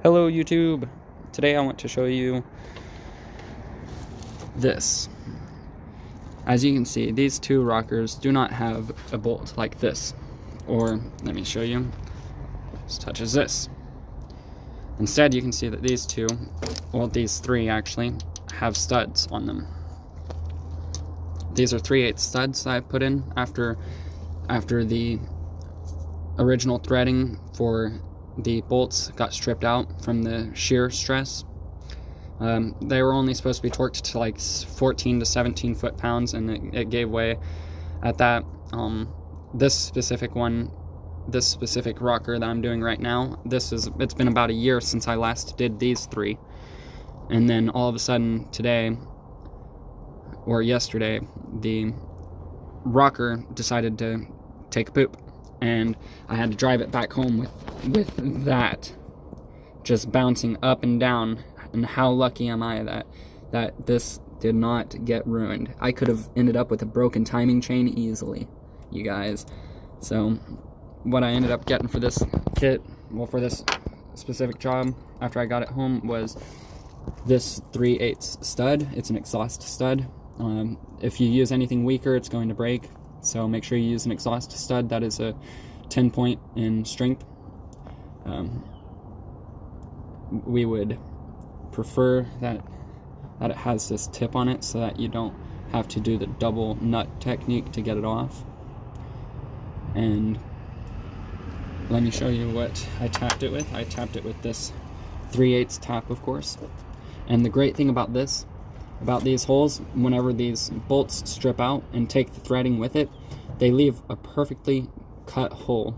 Hello YouTube! Today I want to show you this. As you can see, these two rockers do not have a bolt like this. Or, let me show you, this touches this. Instead you can see that these two, well these three actually, have studs on them. These are 3/8 studs I put in after the original threading for the bolts got stripped out from the shear stress. They were only supposed to be torqued to like 14 to 17 foot-pounds, and it gave way at that. This specific rocker that I'm doing right now, it's been about a year since I last did these three, and then all of a sudden today or yesterday the rocker decided to take a poop, and I had to drive it back home with that just bouncing up and down. And how lucky am I that this did not get ruined. I could have ended up with a broken timing chain easily, you guys. So what I ended up getting for this kit, well, for this specific job after I got it home, was this 3/8 stud. It's an exhaust stud. If you use anything weaker, it's going to break. So make sure you use an exhaust stud that is a 10 point in strength. We would prefer that it has this tip on it so that you don't have to do the double nut technique to get it off. And let me show you what I tapped it with. I tapped it with this 3/8 tap, of course. And the great thing about these holes, whenever these bolts strip out and take the threading with it, they leave a perfectly cut hole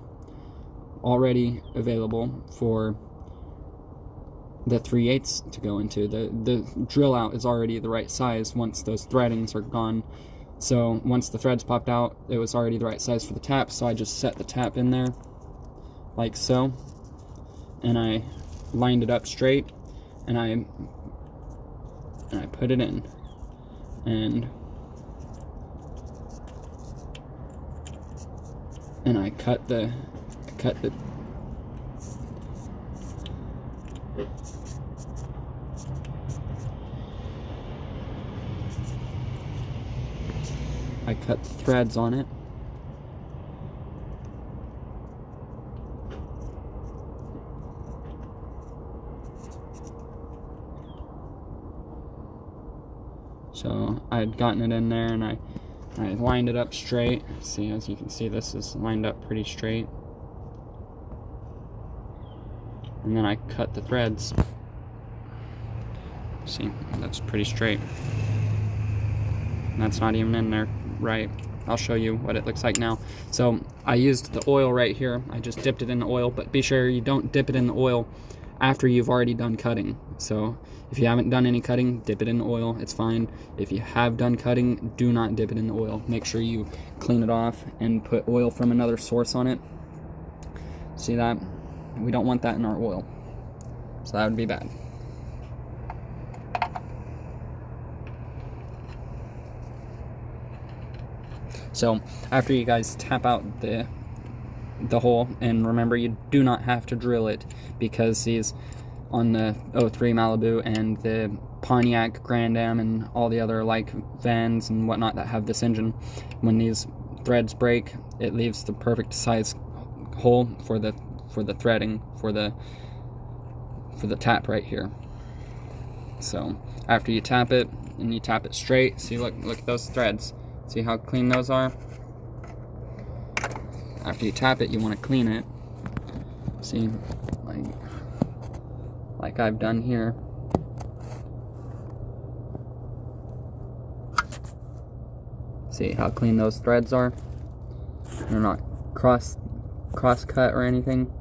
already available for the 3/8 to go into. The drill out is already the right size once those threadings are gone. So once the threads popped out, it was already the right size for the tap, so I just set the tap in there like so, and I lined it up straight, and I put it in, and I cut the threads on it. So I had gotten it in there, and I lined it up straight. See, as you can see, this is lined up pretty straight. And then I cut the threads. See, that's pretty straight. That's not even in there right. I'll show you what it looks like now. So I used the oil right here. I just dipped it in the oil, but be sure you don't dip it in the oil after you've already done cutting. So if you haven't done any cutting, dip it in the oil, it's fine. If you have done cutting, do not dip it in the oil. Make sure you clean it off and put oil from another source on it. See that? We don't want that in our oil, so that would be bad. So after you guys tap out the hole, and remember, you do not have to drill it, because these on the 03 Malibu and the Pontiac Grand Am and all the other like vans and whatnot that have this engine, when these threads break, it leaves the perfect size hole for the threading for the tap right here. So after you tap it, and you tap it straight, see, look at those threads. See how clean those are? After you tap it, you want to clean it. See, like I've done here. See how clean those threads are? They're not cross cut or anything.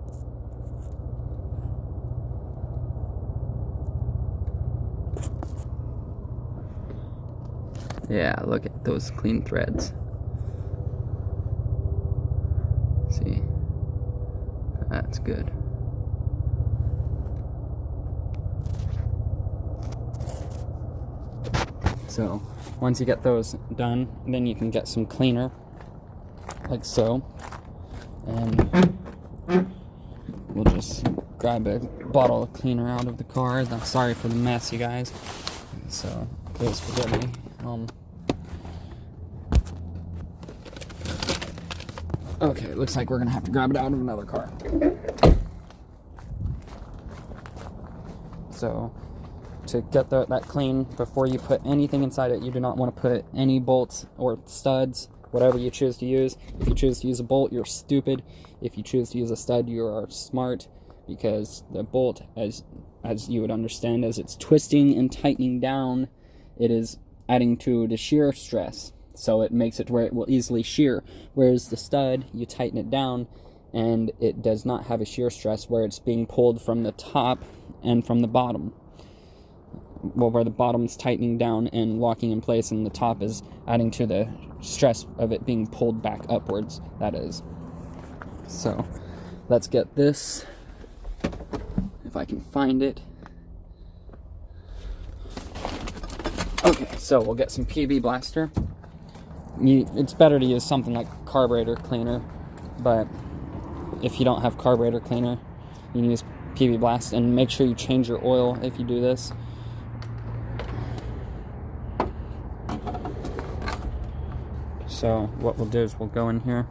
Yeah, look at those clean threads. See, that's good. So once you get those done, then you can get some cleaner, like so, and we'll just grab a bottle of cleaner out of the car. I'm sorry for the mess, you guys. So please forgive me. Okay, it looks like we're gonna have to grab it out of another car. So to get that clean, before you put anything inside it, you do not want to put any bolts or studs, whatever you choose to use. If you choose to use a bolt, you're stupid. If you choose to use a stud, you are smart, because the bolt, as you would understand, as it's twisting and tightening down, it is adding to the shear stress. So it makes it where it will easily shear. Whereas the stud, you tighten it down and it does not have a shear stress, where it's being pulled from the top and from the bottom. Well, where the bottom's tightening down and locking in place, and the top is adding to the stress of it being pulled back upwards, that is. So let's get this, if I can find it. Okay, so we'll get some PB Blaster. It's better to use something like carburetor cleaner, but if you don't have carburetor cleaner, you can use PB Blast, and make sure you change your oil if you do this. So what we'll do is we'll go in here,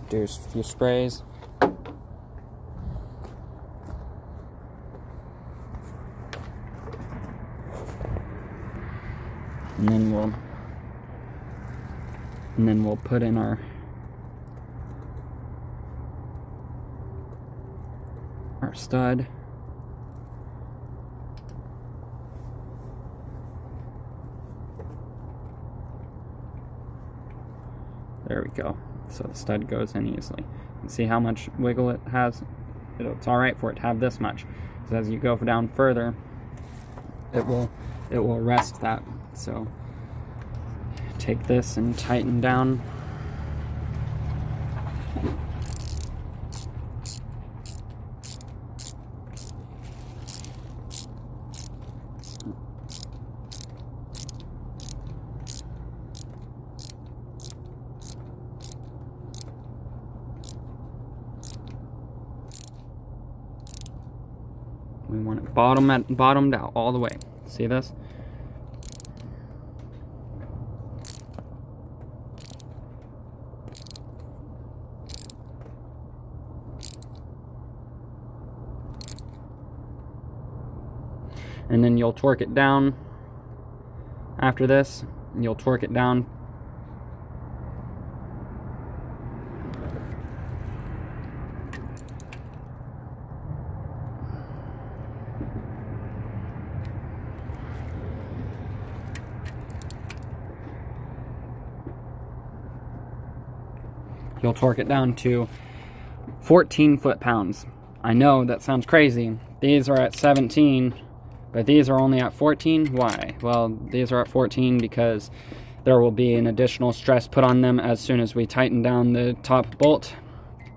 do a few sprays, and then we'll put in our stud. There we go. So the stud goes in easily. And see how much wiggle it has? It's alright for it to have this much. So as you go down further, it will arrest that. So take this and tighten down. We want it bottomed out all the way. See this? And then you'll torque it down. After this, you'll torque it down. You'll torque it down to 14 foot-pounds. I know that sounds crazy. These are at 17, but these are only at 14. Why? Well, these are at 14 because there will be an additional stress put on them as soon as we tighten down the top bolt,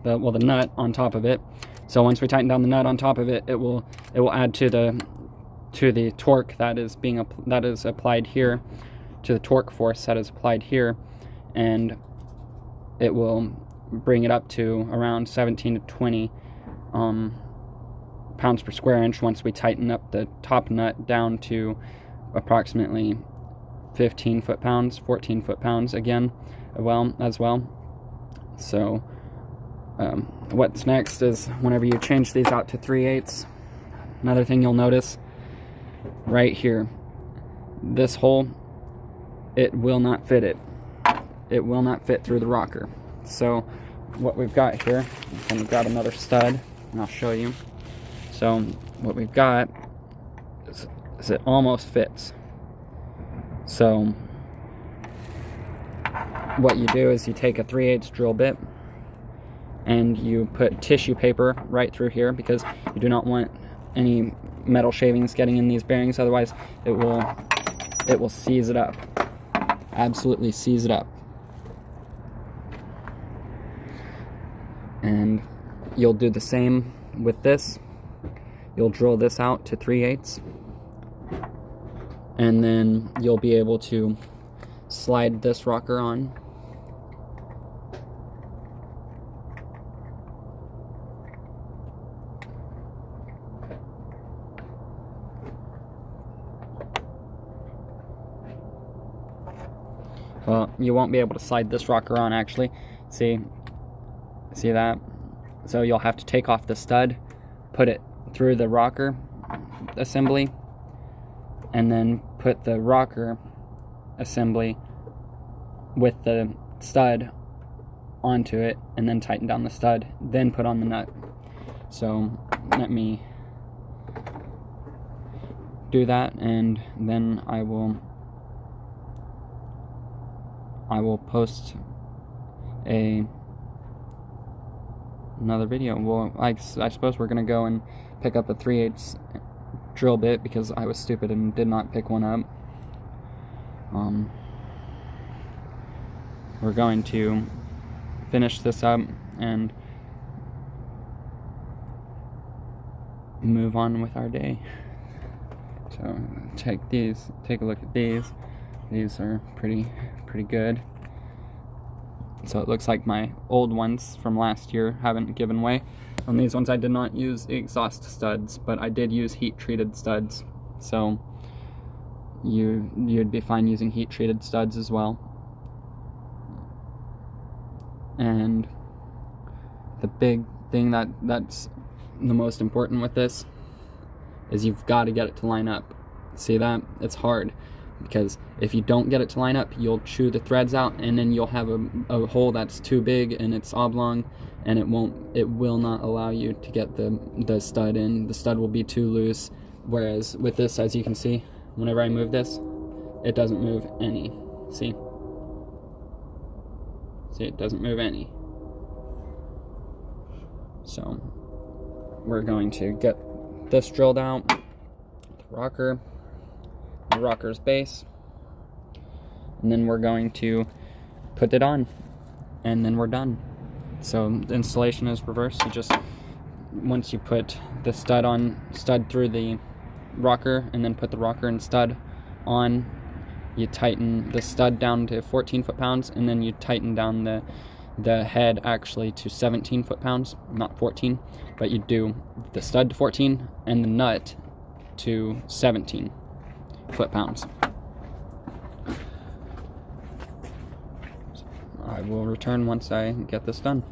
the nut on top of it. So once we tighten down the nut on top of it, it will add to the torque that is applied here, to the torque force that is applied here, and it will bring it up to around 17 to 20 pounds per square inch once we tighten up the top nut down to approximately 15 foot-pounds, 14 foot-pounds again, as well. So what's next is whenever you change these out to 3/8, another thing you'll notice right here, this hole, it will not fit it. It will not fit through the rocker. So what we've got here, I'm going to grab another stud and I'll show you. So what we've got is it almost fits. So what you do is you take a 3/8 drill bit and you put tissue paper right through here, because you do not want any metal shavings getting in these bearings, otherwise it will seize it up. Absolutely seize it up. And you'll do the same with this. You'll drill this out to 3/8, and then you'll be able to slide this rocker on. So you won't be able to slide this rocker on actually. See that? So you'll have to take off the stud, put it through the rocker assembly, and then put the rocker assembly with the stud onto it, and then tighten down the stud, then put on the nut. So let me do that, and then I will post another video. Well, I suppose we're gonna go and pick up a 3/8 drill bit because I was stupid and did not pick one up. We're going to finish this up and move on with our day. So take a look at these. These are pretty good. So it looks like my old ones from last year haven't given way. On these ones I did not use exhaust studs, but I did use heat treated studs. So you'd be fine using heat treated studs as well. And the big thing that's the most important with this is you've got to get it to line up. See that? It's hard, because if you don't get it to line up, you'll chew the threads out, and then you'll have a hole that's too big and it's oblong, and it will not allow you to get the stud in. The stud will be too loose. Whereas with this, as you can see, whenever I move this, it doesn't move any. See, it doesn't move any. So we're going to get this drilled out, the rocker, the rocker's base, and then we're going to put it on, and then we're done. So the installation is reversed. You just, once you put the stud through the rocker, and then put the rocker and stud on, you tighten the stud down to 14 foot-pounds, and then you tighten down the head actually to 17 foot-pounds, not 14, but you do the stud to 14 and the nut to 17 foot-pounds. I will return once I get this done.